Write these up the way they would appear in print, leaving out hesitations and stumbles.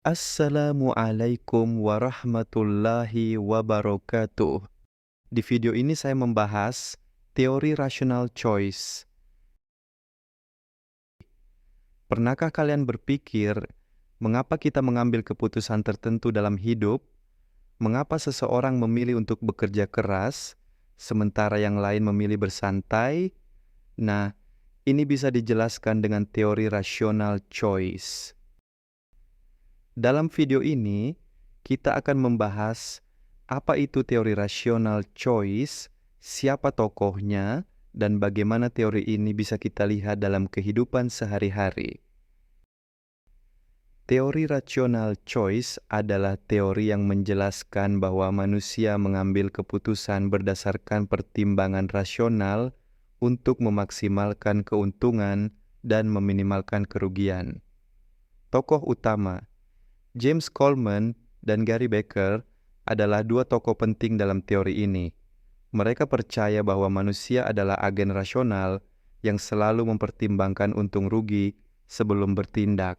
Assalamualaikum warahmatullahi wabarakatuh. Di video ini saya membahas teori rational choice. Pernahkah kalian berpikir, mengapa kita mengambil keputusan tertentu dalam hidup? Mengapa seseorang memilih untuk bekerja keras, sementara yang lain memilih bersantai? Nah, ini bisa dijelaskan dengan teori rational choice. Dalam video ini, kita akan membahas apa itu teori rational choice, siapa tokohnya, dan bagaimana teori ini bisa kita lihat dalam kehidupan sehari-hari. Teori rational choice adalah teori yang menjelaskan bahwa manusia mengambil keputusan berdasarkan pertimbangan rasional untuk memaksimalkan keuntungan dan meminimalkan kerugian. Tokoh utama James Coleman dan Gary Becker adalah dua tokoh penting dalam teori ini. Mereka percaya bahwa manusia adalah agen rasional yang selalu mempertimbangkan untung rugi sebelum bertindak.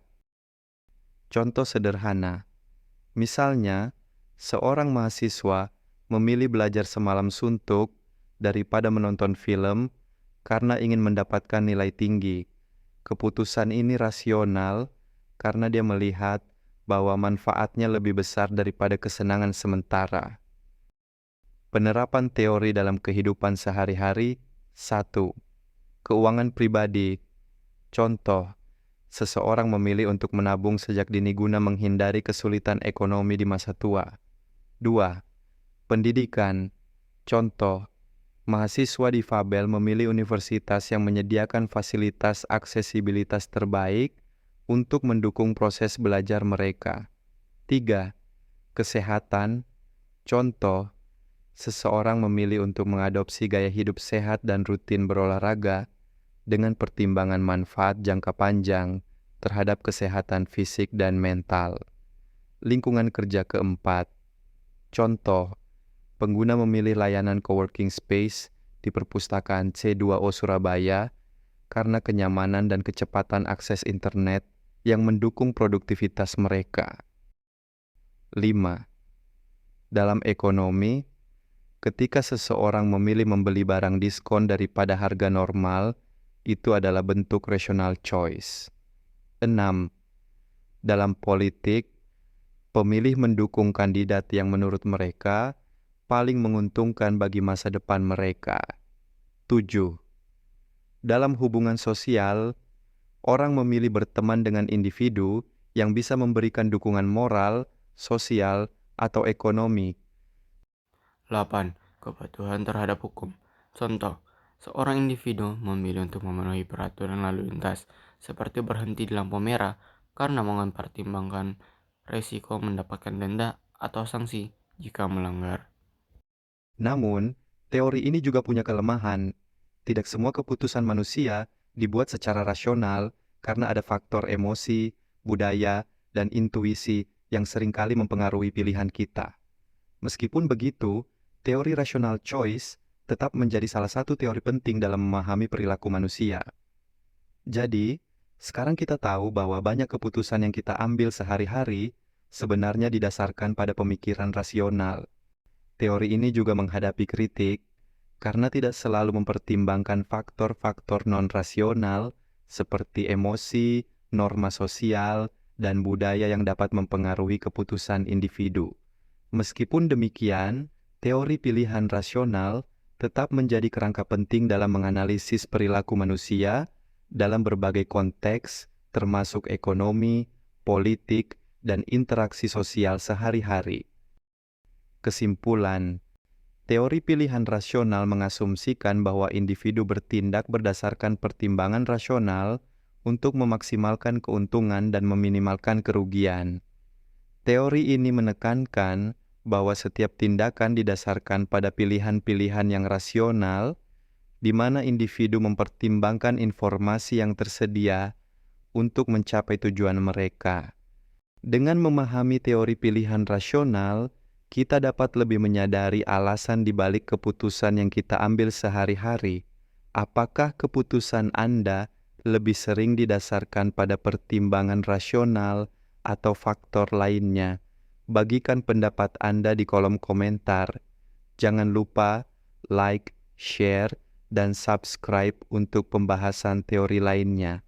Contoh sederhana, misalnya, seorang mahasiswa memilih belajar semalam suntuk daripada menonton film karena ingin mendapatkan nilai tinggi. Keputusan ini rasional karena dia melihat bahwa manfaatnya lebih besar daripada kesenangan sementara. Penerapan teori dalam kehidupan sehari-hari. 1. Keuangan pribadi. Contoh, seseorang memilih untuk menabung sejak dini guna menghindari kesulitan ekonomi di masa tua. 2. Pendidikan. Contoh, mahasiswa difabel memilih universitas yang menyediakan fasilitas aksesibilitas terbaik untuk mendukung proses belajar mereka. 3. Kesehatan. Contoh, seseorang memilih untuk mengadopsi gaya hidup sehat dan rutin berolahraga dengan pertimbangan manfaat jangka panjang terhadap kesehatan fisik dan mental. Lingkungan kerja. Keempat. Contoh, pengguna memilih layanan coworking space di perpustakaan C2O Surabaya karena kenyamanan dan kecepatan akses internet yang mendukung produktivitas mereka. 5. Dalam ekonomi, ketika seseorang memilih membeli barang diskon daripada harga normal, itu adalah bentuk rational choice. 6. Dalam politik, pemilih mendukung kandidat yang menurut mereka paling menguntungkan bagi masa depan mereka. 7. Dalam hubungan sosial, orang memilih berteman dengan individu yang bisa memberikan dukungan moral, sosial, atau ekonomi. 8. Kepatuhan terhadap hukum. Contoh, seorang individu memilih untuk memenuhi peraturan lalu lintas, seperti berhenti di lampu merah karena mempertimbangkan resiko mendapatkan denda atau sanksi jika melanggar. Namun, teori ini juga punya kelemahan. Tidak semua keputusan manusia dibuat secara rasional karena ada faktor emosi, budaya, dan intuisi yang seringkali mempengaruhi pilihan kita. Meskipun begitu, teori rational choice tetap menjadi salah satu teori penting dalam memahami perilaku manusia. Jadi, sekarang kita tahu bahwa banyak keputusan yang kita ambil sehari-hari sebenarnya didasarkan pada pemikiran rasional. Teori ini juga menghadapi kritik karena tidak selalu mempertimbangkan faktor-faktor non-rasional seperti emosi, norma sosial, dan budaya yang dapat mempengaruhi keputusan individu. Meskipun demikian, teori pilihan rasional tetap menjadi kerangka penting dalam menganalisis perilaku manusia dalam berbagai konteks, termasuk ekonomi, politik, dan interaksi sosial sehari-hari. Kesimpulan, teori pilihan rasional mengasumsikan bahwa individu bertindak berdasarkan pertimbangan rasional untuk memaksimalkan keuntungan dan meminimalkan kerugian. Teori ini menekankan bahwa setiap tindakan didasarkan pada pilihan-pilihan yang rasional, di mana individu mempertimbangkan informasi yang tersedia untuk mencapai tujuan mereka. Dengan memahami teori pilihan rasional, kita dapat lebih menyadari alasan di balik keputusan yang kita ambil sehari-hari. Apakah keputusan Anda lebih sering didasarkan pada pertimbangan rasional atau faktor lainnya? Bagikan pendapat Anda di kolom komentar. Jangan lupa like, share, dan subscribe untuk pembahasan teori lainnya.